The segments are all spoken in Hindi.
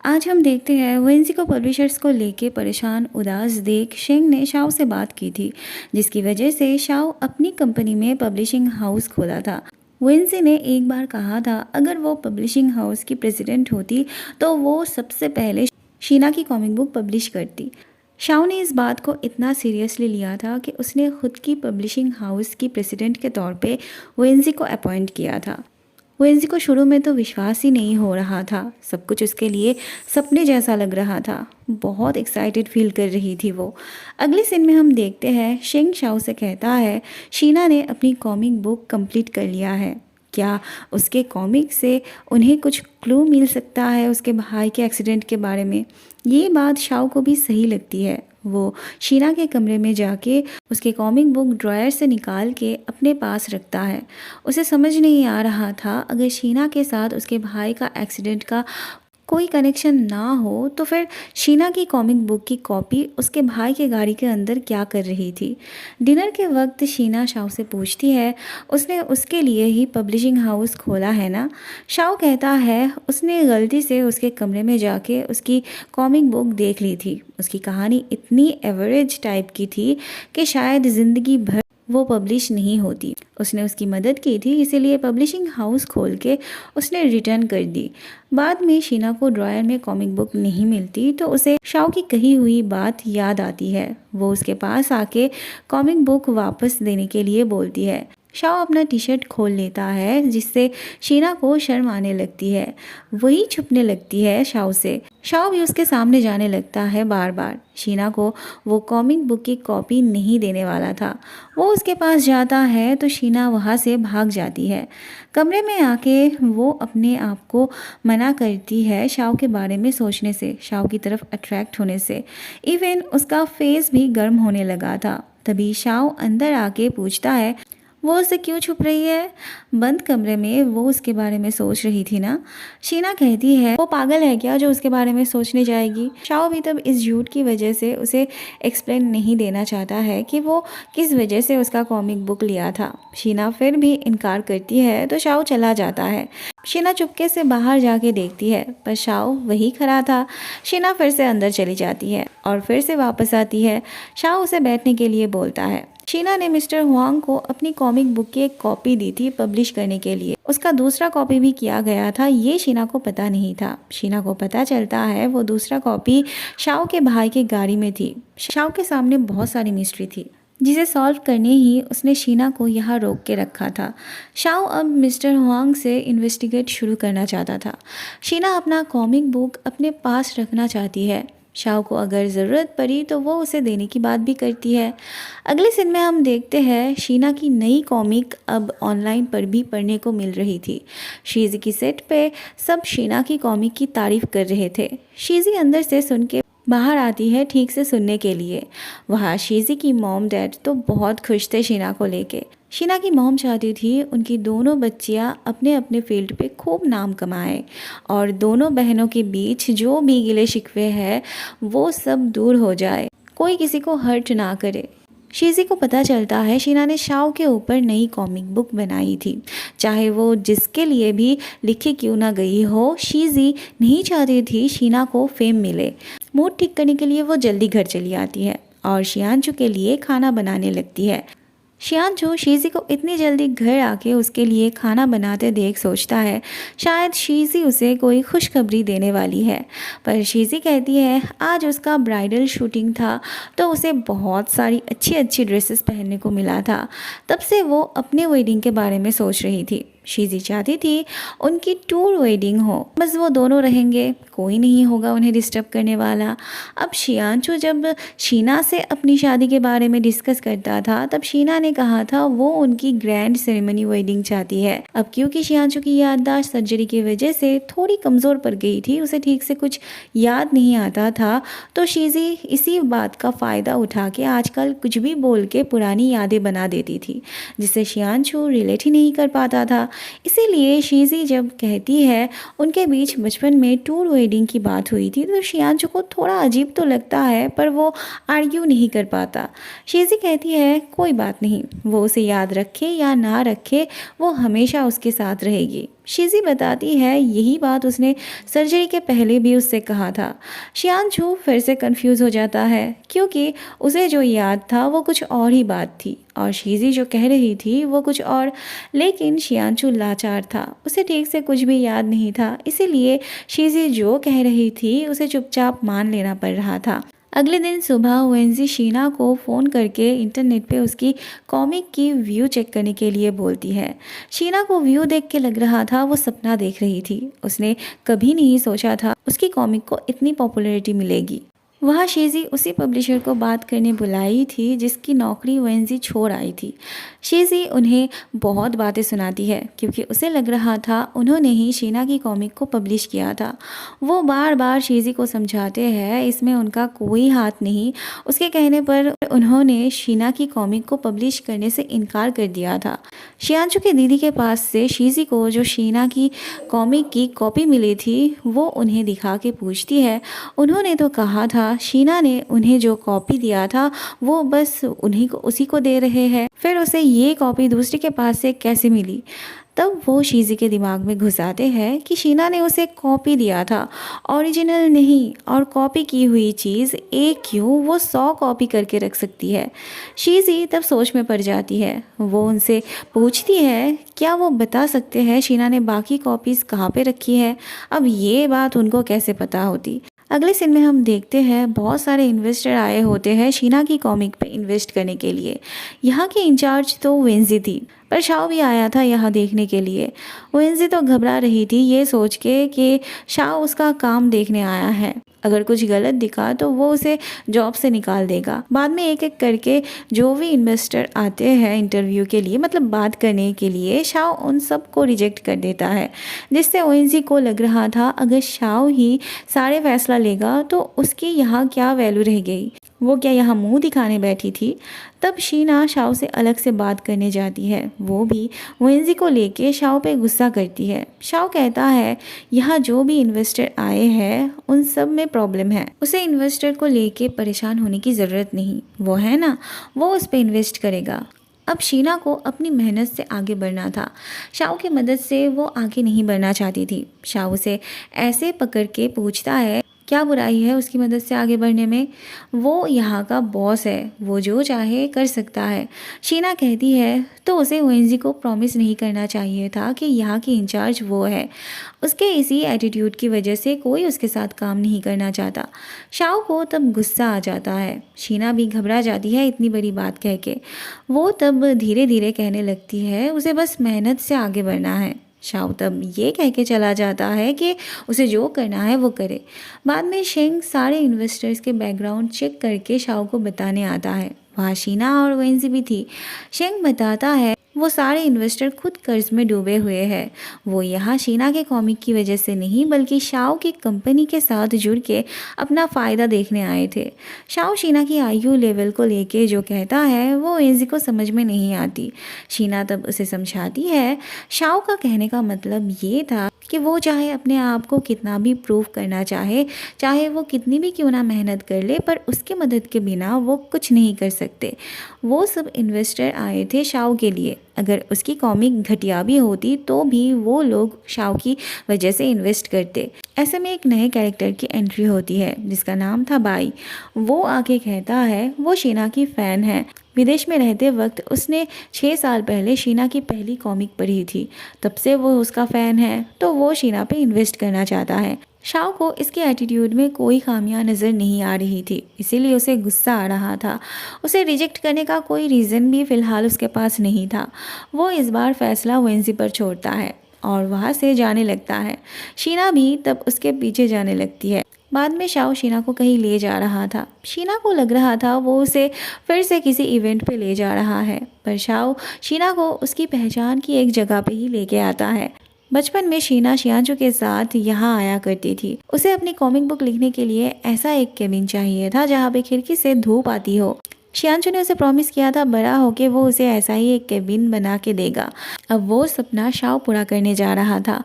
आज हम देखते हैं वेंसी को पब्लिशर्स को लेके परेशान उदास देख शेंग ने शाओ से बात की थी, जिसकी वजह से शाओ अपनी कंपनी में पब्लिशिंग हाउस खोला था। वेंसी ने एक बार कहा था अगर वो पब्लिशिंग हाउस की प्रेसिडेंट होती तो वो सबसे पहले शीना की कॉमिक बुक पब्लिश करती। शाओ ने इस बात को इतना सीरियसली लिया था कि उसने खुद की पब्लिशिंग हाउस की प्रेसिडेंट के तौर पे वेंसी को अपॉइंट किया था। वेंजी को शुरू में तो विश्वास ही नहीं हो रहा था। सब कुछ उसके लिए सपने जैसा लग रहा था। बहुत एक्साइटेड फील कर रही थी वो। अगले सीन में हम देखते हैं शेंग शाओ से कहता है शीना ने अपनी कॉमिक बुक कंप्लीट कर लिया है। क्या उसके कॉमिक से उन्हें कुछ क्लू मिल सकता है उसके भाई के एक्सीडेंट के बारे में। ये बात शाओ को भी सही लगती है। वो शीना के कमरे में जाके उसके कॉमिक बुक ड्रॉयर से निकाल के अपने पास रखता है। उसे समझ नहीं आ रहा था अगर शीना के साथ उसके भाई का एक्सीडेंट का कोई कनेक्शन ना हो तो फिर शीना की कॉमिक बुक की कॉपी उसके भाई के गाड़ी के अंदर क्या कर रही थी। डिनर के वक्त शीना शाओ से पूछती है उसने उसके लिए ही पब्लिशिंग हाउस खोला है ना। शाओ कहता है उसने गलती से उसके कमरे में जाके उसकी कॉमिक बुक देख ली थी। उसकी कहानी इतनी एवरेज टाइप की थी कि शायद ज़िंदगी भर वो पब्लिश नहीं होती। उसने उसकी मदद की थी, इसीलिए पब्लिशिंग हाउस खोल के उसने रिटर्न कर दी। बाद में शीना को ड्रॉयर में कॉमिक बुक नहीं मिलती तो उसे शाओ की कही हुई बात याद आती है। वो उसके पास आके कॉमिक बुक वापस देने के लिए बोलती है। शाओ अपना टी शर्ट खोल लेता है जिससे शीना को शर्म आने लगती है। वही छुपने लगती है शाओ से। शाओ भी उसके सामने जाने लगता है बार बार। शीना को वो कॉमिक बुक की कॉपी नहीं देने वाला था। वो उसके पास जाता है तो शीना वहाँ से भाग जाती है। कमरे में आके वो अपने आप को मना करती है शाओ के बारे में सोचने से, शाओ की तरफ अट्रैक्ट होने से। इवन उसका फेस भी गर्म होने लगा था। तभी शाओ अंदर आके पूछता है वो उससे क्यों छुप रही है। बंद कमरे में वो उसके बारे में सोच रही थी ना। शीना कहती है वो पागल है क्या जो उसके बारे में सोचने जाएगी। शाओ भी तब इस झूठ की वजह से उसे एक्सप्लेन नहीं देना चाहता है कि वो किस वजह से उसका कॉमिक बुक लिया था। शीना फिर भी इनकार करती है तो शाओ चला जाता है। शीना चुपके से बाहर जाके देखती है पर शाओ वही खड़ा था। शीना फिर से अंदर चली जाती है और फिर से वापस आती है। शाओ उसे बैठने के लिए बोलता है। शीना ने मिस्टर हुआंग को अपनी कॉमिक बुक की एक कॉपी दी थी पब्लिश करने के लिए। उसका दूसरा कॉपी भी किया गया था, ये शीना को पता नहीं था। शीना को पता चलता है वो दूसरा कॉपी शाओ के भाई की गाड़ी में थी। शाओ के सामने बहुत सारी मिस्ट्री थी जिसे सॉल्व करने ही उसने शीना को यहाँ रोक के रखा था। शाओ अब मिस्टर हुआंग से इन्वेस्टिगेट शुरू करना चाहता था। शीना अपना कॉमिक बुक अपने पास रखना चाहती है। शाओ को अगर ज़रूरत पड़ी तो वो उसे देने की बात भी करती है। अगले सीन में हम देखते हैं शीना की नई कॉमिक अब ऑनलाइन पर भी पढ़ने को मिल रही थी। शीजी की सेट पे सब शीना की कॉमिक की तारीफ कर रहे थे। शीजी अंदर से सुन के बाहर आती है ठीक से सुनने के लिए। वहाँ शीजी की मॉम डैड तो बहुत खुश थे शीना को लेके। शीना की मॉम चाहती थी उनकी दोनों बच्चियाँ अपने अपने फील्ड पे खूब नाम कमाएं और दोनों बहनों के बीच जो भी गिले शिकवे हैं वो सब दूर हो जाए, कोई किसी को हर्ट ना करे। शीजी को पता चलता है शीना ने शाओ के ऊपर नई कॉमिक बुक बनाई थी। चाहे वो जिसके लिए भी लिखी क्यों ना गई हो, शीजी नहीं चाहती थी शीना को फेम मिले। मूड ठीक करने के लिए वो जल्दी घर चली आती है और शियांचू के लिए खाना बनाने लगती है। शियांचू शीजी को इतनी जल्दी घर आके उसके लिए खाना बनाते देख सोचता है शायद शीजी उसे कोई खुशखबरी देने वाली है। पर शीजी कहती है आज उसका ब्राइडल शूटिंग था तो उसे बहुत सारी अच्छी अच्छी ड्रेसेस पहनने को मिला था। तब से वो अपने वेडिंग के बारे में सोच रही थी। शीजी चाहती थी उनकी टूर वेडिंग हो, बस वो दोनों रहेंगे, कोई नहीं होगा उन्हें डिस्टर्ब करने वाला। अब शियांचू जब शीना से अपनी शादी के बारे में डिस्कस करता था तब शीना ने कहा था वो उनकी ग्रैंड सेरेमनी वेडिंग चाहती है। अब क्योंकि शियांचू की याददाश्त सर्जरी की वजह से थोड़ी कमज़ोर पड़ गई थी, उसे ठीक से कुछ याद नहीं आता था, तो शीजी इसी बात का फ़ायदा उठा के आजकल कुछ भी बोल के पुरानी यादें बना देती थी जिससे शियांचू रिलेट ही नहीं कर पाता था। इसीलिए शीजी जब कहती है उनके बीच बचपन में टूर वेडिंग की बात हुई थी तो शियांचू को थोड़ा अजीब तो लगता है पर वो आर्ग्यू नहीं कर पाता। शीजी कहती है कोई बात नहीं, वो उसे याद रखे या ना रखे वो हमेशा उसके साथ रहेगी। शीजी बताती है यही बात उसने सर्जरी के पहले भी उससे कहा था। शियांचू फिर से कंफ्यूज हो जाता है क्योंकि उसे जो याद था वो कुछ और ही बात थी और शीजी जो कह रही थी वो कुछ और। लेकिन शियांचू लाचार था, उसे ठीक से कुछ भी याद नहीं था, इसीलिए शीजी जो कह रही थी उसे चुपचाप मान लेना पड़ रहा था। अगले दिन सुबह वेंजी शीना को फ़ोन करके इंटरनेट पे उसकी कॉमिक की व्यू चेक करने के लिए बोलती है। शीना को व्यू देख के लग रहा था वो सपना देख रही थी। उसने कभी नहीं सोचा था उसकी कॉमिक को इतनी पॉपुलैरिटी मिलेगी। वहाँ शीजी उसी पब्लिशर को बात करने बुलाई थी जिसकी नौकरी वेंजी छोड़ आई थी। शीजी उन्हें बहुत बातें सुनाती है क्योंकि उसे लग रहा था उन्होंने ही शीना की कॉमिक को पब्लिश किया था। वो बार बार शीजी को समझाते हैं इसमें उनका कोई हाथ नहीं। उसके कहने पर उन्होंने शीना की कॉमिक को पब्लिश करने से इनकार कर दिया था। शियांचू के दीदी के पास से शीजी को जो शीना की कॉमिक की कॉपी मिली थी वो उन्हें दिखा के पूछती है, उन्होंने तो कहा था शीना ने उन्हें जो कॉपी दिया था वो बस उन्हीं को उसी को दे रहे हैं, फिर उसे ये कॉपी दूसरे के पास से कैसे मिली। तब वो शीजी के दिमाग में घुसाते हैं कि शीना ने उसे कॉपी दिया था, ओरिजिनल नहीं, और कॉपी की हुई चीज़ एक क्यों वो 100 कॉपी करके रख सकती है। शीजी तब सोच में पड़ जाती है। वो उनसे पूछती है क्या वो बता सकते हैं शीना ने बाकी कॉपीज़ कहाँ पे रखी है। अब ये बात उनको कैसे पता होती। अगले सीन में हम देखते हैं बहुत सारे इन्वेस्टर आए होते हैं शीना की कॉमिक पे इन्वेस्ट करने के लिए। यहाँ की इंचार्ज तो वेंजी थी, पर शाओ भी आया था यहाँ देखने के लिए। वेंजी तो घबरा रही थी ये सोच के कि शाओ उसका काम देखने आया है, अगर कुछ गलत दिखा तो वो उसे जॉब से निकाल देगा। बाद में एक एक करके जो भी इन्वेस्टर आते हैं इंटरव्यू के लिए, मतलब बात करने के लिए, शाओ उन सब को रिजेक्ट कर देता है, जिससे ओएनजी को लग रहा था अगर शाओ ही सारे फैसला लेगा तो उसकी यहाँ क्या वैल्यू रह गई, वो क्या यहाँ मुंह दिखाने बैठी थी। तब शीना शाओ से अलग से बात करने जाती है, वो भी वेंजी को लेके शाओ पे गुस्सा करती है। शाओ कहता है यहाँ जो भी इन्वेस्टर आए हैं उन सब में प्रॉब्लम है, उसे इन्वेस्टर को लेके परेशान होने की ज़रूरत नहीं, वो है ना, वो उस पर इन्वेस्ट करेगा। अब शीना को अपनी मेहनत से आगे बढ़ना था, शाओ की मदद से वो आगे नहीं बढ़ना चाहती थी। शाओ से ऐसे पकड़ के पूछता है क्या बुराई है उसकी मदद से आगे बढ़ने में, वो यहाँ का बॉस है, वो जो चाहे कर सकता है। शीना कहती है तो उसे वेंजी को प्रॉमिस नहीं करना चाहिए था कि यहाँ की इंचार्ज वो है। उसके इसी एटीट्यूड की वजह से कोई उसके साथ काम नहीं करना चाहता। शाओ को तब गुस्सा आ जाता है, शीना भी घबरा जाती है इतनी बड़ी बात कह के। वो तब धीरे धीरे कहने लगती है उसे बस मेहनत से आगे बढ़ना है। शाओ तब ये कह के चला जाता है कि उसे जो करना है वो करे। बाद में शेंग सारे इन्वेस्टर्स के बैकग्राउंड चेक करके शाओ को बताने आता है। वहाँ शीना और वेंजी भी थी। शेंग बताता है वो सारे इन्वेस्टर खुद कर्ज में डूबे हुए हैं। वो यहाँ शीना के कॉमिक की वजह से नहीं बल्कि शाओ की कंपनी के साथ जुड़ के अपना फ़ायदा देखने आए थे। शाओ शीना की आयु लेवल को लेके जो कहता है वो वेंजी को समझ में नहीं आती। शीना तब उसे समझाती है शाओ का कहने का मतलब ये था कि वो चाहे अपने आप को कितना भी प्रूव करना चाहे, चाहे वो कितनी भी क्यों ना मेहनत कर ले, पर उसके मदद के बिना वो कुछ नहीं कर सकते। वो सब इन्वेस्टर आए थे शाओ के लिए, अगर उसकी कॉमिक घटिया भी होती तो भी वो लोग शाओ की वजह से इन्वेस्ट करते। ऐसे में एक नए कैरेक्टर की एंट्री होती है जिसका नाम था बाई। वो आके कहता है वो शीना की फ़ैन है। विदेश में रहते वक्त उसने 6 साल पहले शीना की पहली कॉमिक पढ़ी थी, तब से वो उसका फ़ैन है, तो वो शीना पे इन्वेस्ट करना चाहता है। शाओ को इसके एटीट्यूड में कोई खामियां नज़र नहीं आ रही थी, इसीलिए उसे गुस्सा आ रहा था। उसे रिजेक्ट करने का कोई रीज़न भी फ़िलहाल उसके पास नहीं था। वो इस बार फैसला वेंजी पर छोड़ता है और वहाँ से जाने लगता है। शीना भी तब उसके पीछे जाने लगती है। बाद में शाओ शीना को कहीं ले जा रहा था। शीना को लग रहा था वो उसे फिर से किसी इवेंट पे ले जा रहा है, पर शाओ शीना को उसकी पहचान की एक जगह पे ही लेके आता है। बचपन में शीना शियांचू के साथ यहाँ आया करती थी। उसे अपनी कॉमिक बुक लिखने के लिए ऐसा एक केबिन चाहिए था जहाँ पे खिड़की से धूप आती हो। शियांचू ने उसे प्रॉमिस किया था बड़ा होके वो उसे ऐसा ही एक केबिन बना के देगा। अब वो सपना शाओ पूरा करने जा रहा था।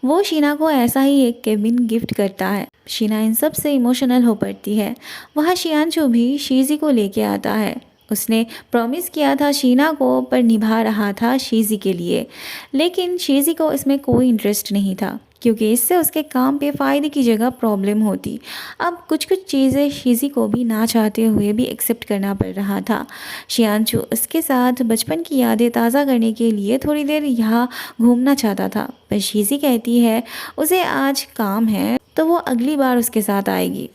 वो शीना को ऐसा ही एक केबिन गिफ्ट करता है। शीना इन सब से इमोशनल हो पड़ती है। वहाँ शियांचू भी शीजी को लेके आता है। उसने प्रॉमिस किया था शीना को, पर निभा रहा था शीजी के लिए। लेकिन शीजी को इसमें कोई इंटरेस्ट नहीं था, क्योंकि इससे उसके काम पे फ़ायदे की जगह प्रॉब्लम होती। अब कुछ कुछ चीज़ें शीजी को भी ना चाहते हुए भी एक्सेप्ट करना पड़ रहा था। शियांशु उसके साथ बचपन की यादें ताज़ा करने के लिए थोड़ी देर यहाँ घूमना चाहता था, पर शीजी कहती है उसे आज काम है, तो वो अगली बार उसके साथ आएगी।